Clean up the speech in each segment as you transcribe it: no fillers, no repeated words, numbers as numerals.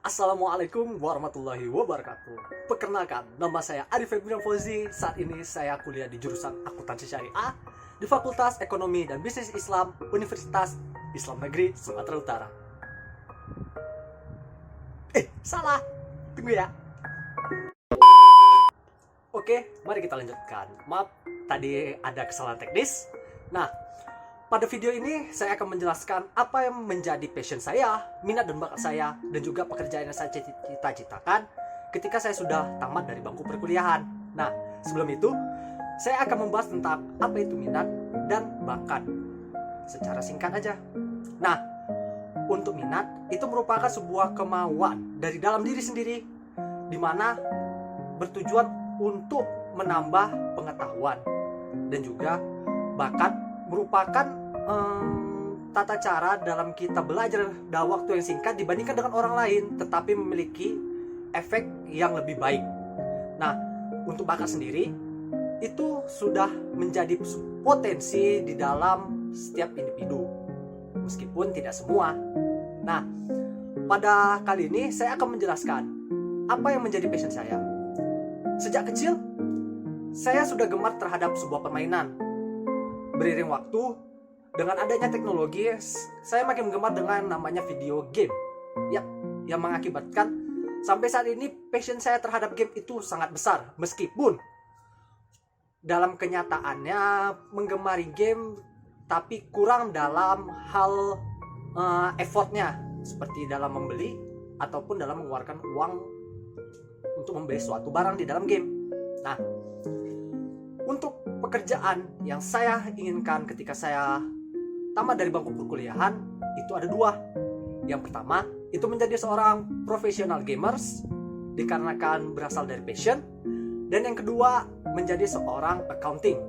Assalamualaikum warahmatullahi wabarakatuh. Perkenalkan, nama saya Arif Febrian Fauzi. Saat ini saya kuliah di jurusan Akuntansi Syariah di Fakultas Ekonomi dan Bisnis Islam Universitas Islam Negeri Sumatera Utara. Salah. Tunggu ya. Oke, mari kita lanjutkan. Maaf, tadi ada kesalahan teknis. Nah, pada video ini saya akan menjelaskan apa yang menjadi passion saya, minat dan bakat saya, dan juga pekerjaan yang saya cita-citakan ketika saya sudah tamat dari bangku perkuliahan. Nah, sebelum itu, saya akan membahas tentang apa itu minat dan bakat. Secara singkat aja. Nah, untuk minat, itu merupakan sebuah kemauan dari dalam diri sendiri, di mana bertujuan untuk menambah pengetahuan. Dan juga bakat merupakan tata cara dalam kita belajar dalam waktu yang singkat dibandingkan dengan orang lain, tetapi memiliki efek yang lebih baik. Nah, untuk bakat sendiri itu sudah menjadi potensi di dalam setiap individu, meskipun tidak semua. Nah, pada kali ini saya akan menjelaskan apa yang menjadi passion saya. Sejak kecil, saya sudah gemar terhadap sebuah permainan. Beriring waktu, dengan adanya teknologi, saya makin gemar dengan namanya video game. Ya, yang mengakibatkan sampai saat ini passion saya terhadap game itu sangat besar. Meskipun dalam kenyataannya menggemari game, tapi kurang dalam hal effortnya, seperti dalam membeli ataupun dalam mengeluarkan uang untuk membeli suatu barang di dalam game. Nah, untuk pekerjaan yang saya inginkan ketika saya tamat dari bangku perkuliahan itu ada dua. Yang pertama, itu menjadi seorang profesional gamers dikarenakan berasal dari passion. Dan yang kedua, menjadi seorang accounting.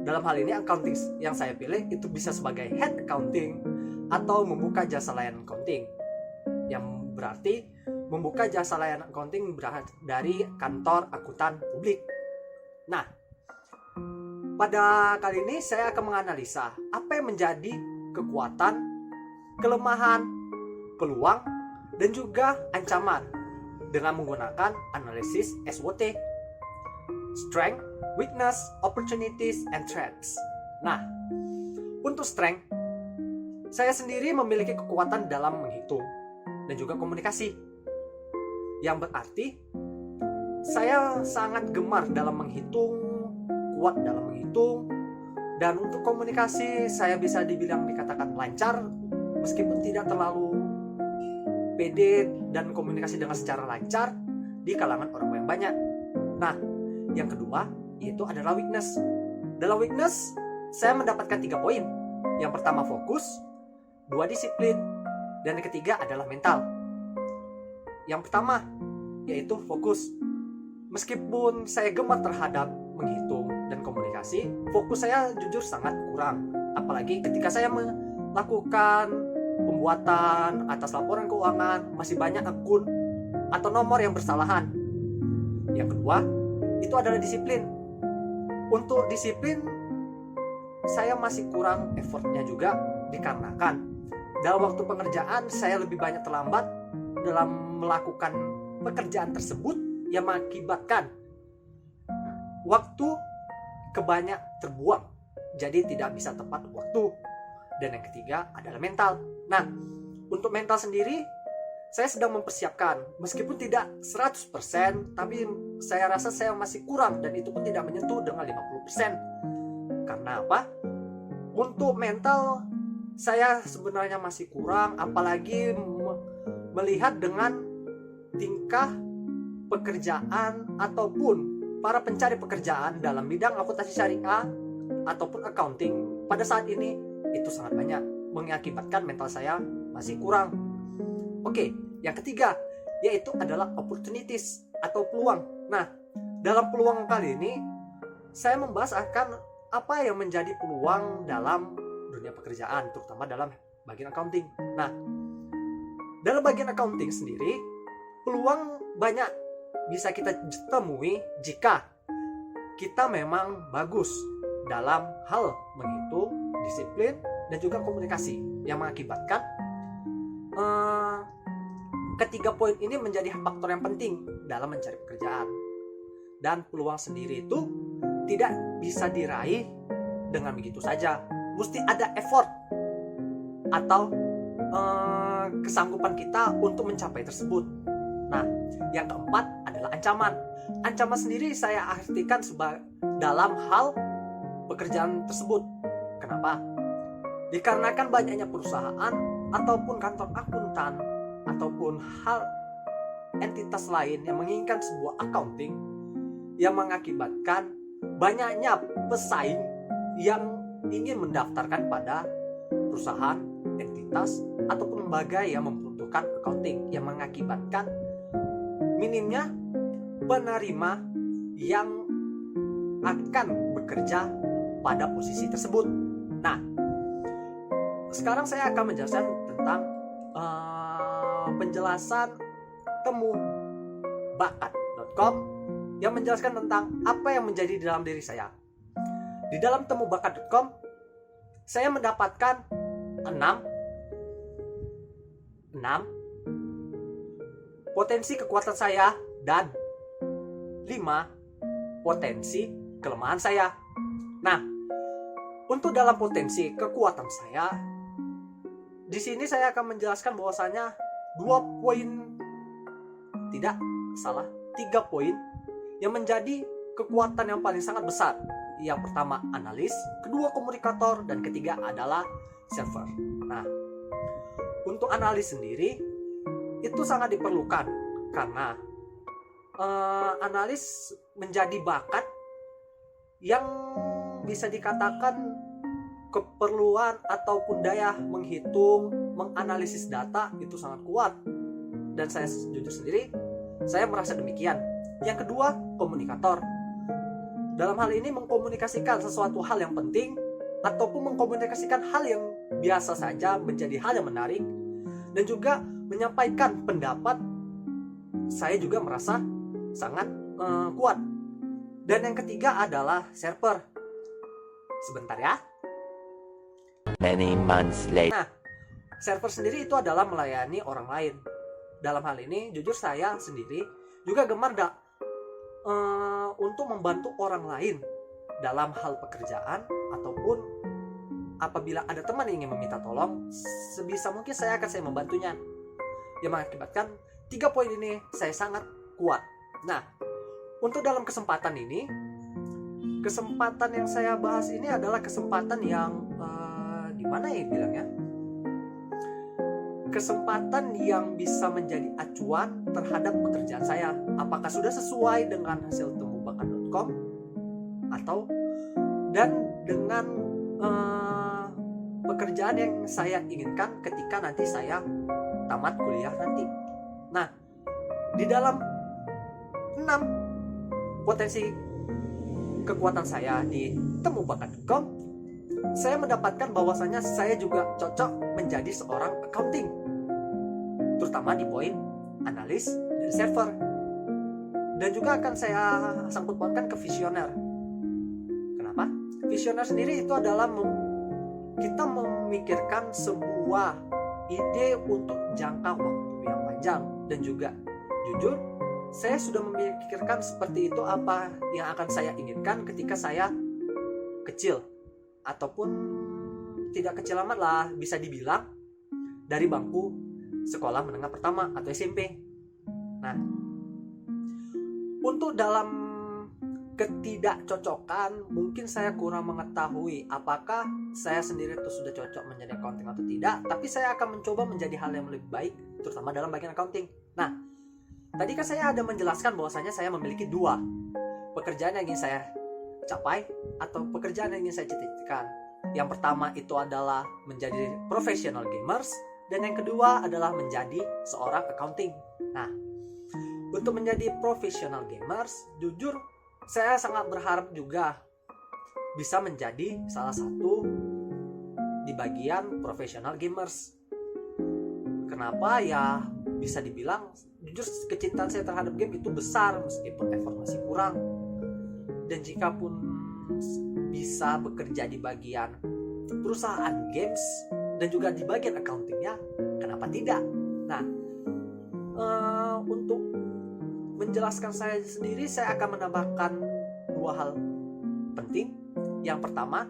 Dalam hal ini accounting yang saya pilih itu bisa sebagai head accounting atau membuka jasa layanan accounting. Yang berarti membuka jasa layanan accounting dari kantor akuntan publik. Nah, pada kali ini saya akan menganalisa apa yang menjadi kekuatan, kelemahan, peluang, dan juga ancaman dengan menggunakan analisis SWOT. Strength, weakness, opportunities, and threats. Nah, untuk strength, saya sendiri memiliki kekuatan dalam menghitung dan juga komunikasi. Yang berarti saya sangat gemar dalam menghitung, kuat dalam menghitung, dan untuk komunikasi saya bisa dibilang dikatakan lancar, meskipun tidak terlalu pede dan komunikasi dengan secara lancar di kalangan orang yang banyak. Nah, yang kedua yaitu adalah weakness. Dalam weakness saya mendapatkan 3 poin. Yang pertama fokus, 2 disiplin, dan yang ketiga adalah mental. Yang pertama yaitu fokus. Meskipun saya gemar terhadap menghitung dan komunikasi, fokus saya jujur sangat kurang. Apalagi ketika saya melakukan pembuatan atas laporan keuangan, masih banyak akun atau nomor yang bersalahan. Yang kedua, itu adalah disiplin. Untuk disiplin, saya masih kurang effortnya juga dikarenakan dalam waktu pengerjaan saya lebih banyak terlambat dalam melakukan pekerjaan tersebut yang mengakibatkan waktu kebanyak terbuang, jadi tidak bisa tepat waktu. Dan yang ketiga adalah mental. Nah, untuk mental sendiri saya sedang mempersiapkan, meskipun tidak 100%, tapi saya rasa saya masih kurang, dan itu pun tidak menyentuh dengan 50%. Karena apa? Untuk mental saya sebenarnya masih kurang, apalagi melihat dengan tingkah pekerjaan ataupun para pencari pekerjaan dalam bidang akuntansi syariah ataupun accounting pada saat ini itu sangat banyak, mengakibatkan mental saya masih kurang. Oke, yang ketiga yaitu adalah opportunities atau peluang. Nah, dalam peluang kali ini saya membahas akan apa yang menjadi peluang dalam dunia pekerjaan, terutama dalam bagian accounting. Nah, dalam bagian accounting sendiri, peluang banyak bisa kita temui jika kita memang bagus dalam hal menghitung, disiplin, dan juga komunikasi yang mengakibatkan ketiga poin ini menjadi faktor yang penting dalam mencari pekerjaan. Dan peluang sendiri itu tidak bisa diraih dengan begitu saja. Mesti ada effort atau kesanggupan kita untuk mencapai tersebut. Nah, yang keempat adalah ancaman. Ancaman sendiri saya artikan dalam hal pekerjaan tersebut. Kenapa? Dikarenakan banyaknya perusahaan ataupun kantor akuntan ataupun hal entitas lain yang menginginkan sebuah accounting, yang mengakibatkan banyaknya pesaing yang ingin mendaftarkan pada perusahaan, entitas, ataupun lembaga yang membutuhkan accounting, yang mengakibatkan minimnya penerima yang akan bekerja pada posisi tersebut. Nah, sekarang saya akan menjelaskan tentang penjelasan temubakat.com yang menjelaskan tentang apa yang menjadi di dalam diri saya. Di dalam temubakat.com saya mendapatkan 6 potensi kekuatan saya dan 5 potensi kelemahan saya. Nah, untuk dalam potensi kekuatan saya, di sini saya akan menjelaskan bahwasanya 3 poin yang menjadi kekuatan yang paling sangat besar. Yang pertama analis, kedua komunikator, dan ketiga adalah server. Nah, untuk analis sendiri itu sangat diperlukan karena analis menjadi bakat yang bisa dikatakan keperluan ataupun daya menghitung, menganalisis data itu sangat kuat. Dan saya jujur sendiri, saya merasa demikian. Yang kedua, komunikator. Dalam hal ini mengkomunikasikan sesuatu hal yang penting ataupun mengkomunikasikan hal yang biasa saja menjadi hal yang menarik, dan juga menyampaikan pendapat, saya juga merasa sangat kuat. Dan yang ketiga adalah server. Sebentar ya. Many months later. Nah, server sendiri itu adalah melayani orang lain. Dalam hal ini, jujur saya sendiri juga gemar untuk membantu orang lain dalam hal pekerjaan ataupun apabila ada teman yang ingin meminta tolong, sebisa mungkin saya akan membantunya. Yang mengakibatkan 3 poin ini saya sangat kuat. Nah, untuk dalam kesempatan ini, kesempatan yang saya bahas ini adalah kesempatan yang gimana ya bilangnya? Kesempatan yang bisa menjadi acuan terhadap pekerjaan saya. Apakah sudah sesuai dengan hasil temubakat.com atau dan dengan pekerjaan yang saya inginkan ketika nanti saya tamat kuliah nanti. Nah, di dalam 6 potensi kekuatan saya di temubakat.com, saya mendapatkan bahwasanya saya juga cocok menjadi seorang accounting, terutama di poin analis dan server. Dan juga akan saya sangkut pautkan ke visioner. Kenapa? Visioner sendiri itu adalah kita memikirkan sebuah ide untuk jangka waktu yang panjang. Dan juga jujur, saya sudah memikirkan seperti itu apa yang akan saya inginkan ketika saya kecil, ataupun tidak kecil amat lah, bisa dibilang dari bangku sekolah menengah pertama atau SMP. Nah, untuk dalam ketidakcocokan, mungkin saya kurang mengetahui apakah saya sendiri itu sudah cocok menjadi accounting atau tidak, tapi saya akan mencoba menjadi hal yang lebih baik, terutama dalam bagian accounting. Nah, tadi kan saya ada menjelaskan bahwasanya saya memiliki 2 pekerjaan yang ingin saya capai atau pekerjaan yang ingin saya cita-citakan. Yang pertama itu adalah menjadi professional gamers, dan yang kedua adalah menjadi seorang accounting. Nah, untuk menjadi professional gamers, jujur saya sangat berharap juga bisa menjadi salah satu di bagian professional gamers. Kenapa ya? Bisa dibilang jujur kecintaan saya terhadap game itu besar meskipun effort masih kurang. Dan jika pun bisa bekerja di bagian perusahaan games dan juga di bagian accountingnya, kenapa tidak? Nah, Untuk menjelaskan saya sendiri, saya akan menambahkan dua hal penting. Yang pertama,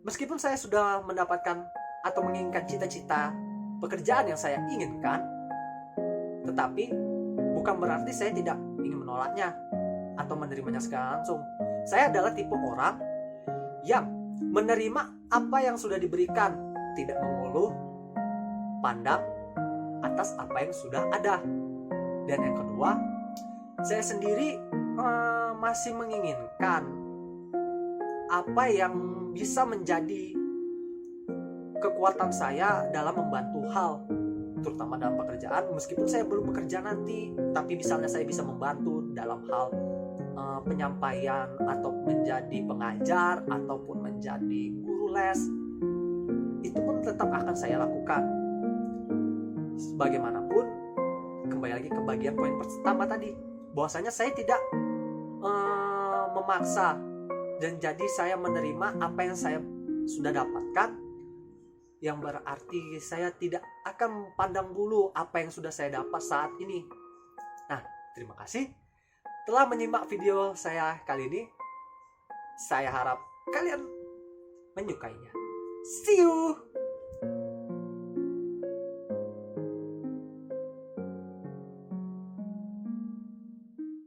meskipun saya sudah mendapatkan atau menginginkan cita-cita pekerjaan yang saya inginkan, tetapi bukan berarti saya tidak ingin menolaknya atau menerimanya secara langsung. Saya adalah tipe orang yang menerima apa yang sudah diberikan, tidak mengeluh pandang atas apa yang sudah ada. Dan yang kedua, saya sendiri masih menginginkan apa yang bisa menjadi kekuatan saya dalam membantu hal, terutama dalam pekerjaan. Meskipun saya belum bekerja nanti, tapi misalnya saya bisa membantu dalam hal penyampaian atau menjadi pengajar ataupun menjadi guru les, itu pun tetap akan saya lakukan. Bagaimanapun, kembali lagi ke bagian poin pertama tadi, bahwasanya saya tidak memaksa, dan jadi saya menerima apa yang saya sudah dapatkan, yang berarti saya tidak akan pandang bulu apa yang sudah saya dapat saat ini. Nah, terima kasih telah menyimak video saya kali ini. Saya harap kalian menyukainya. See you.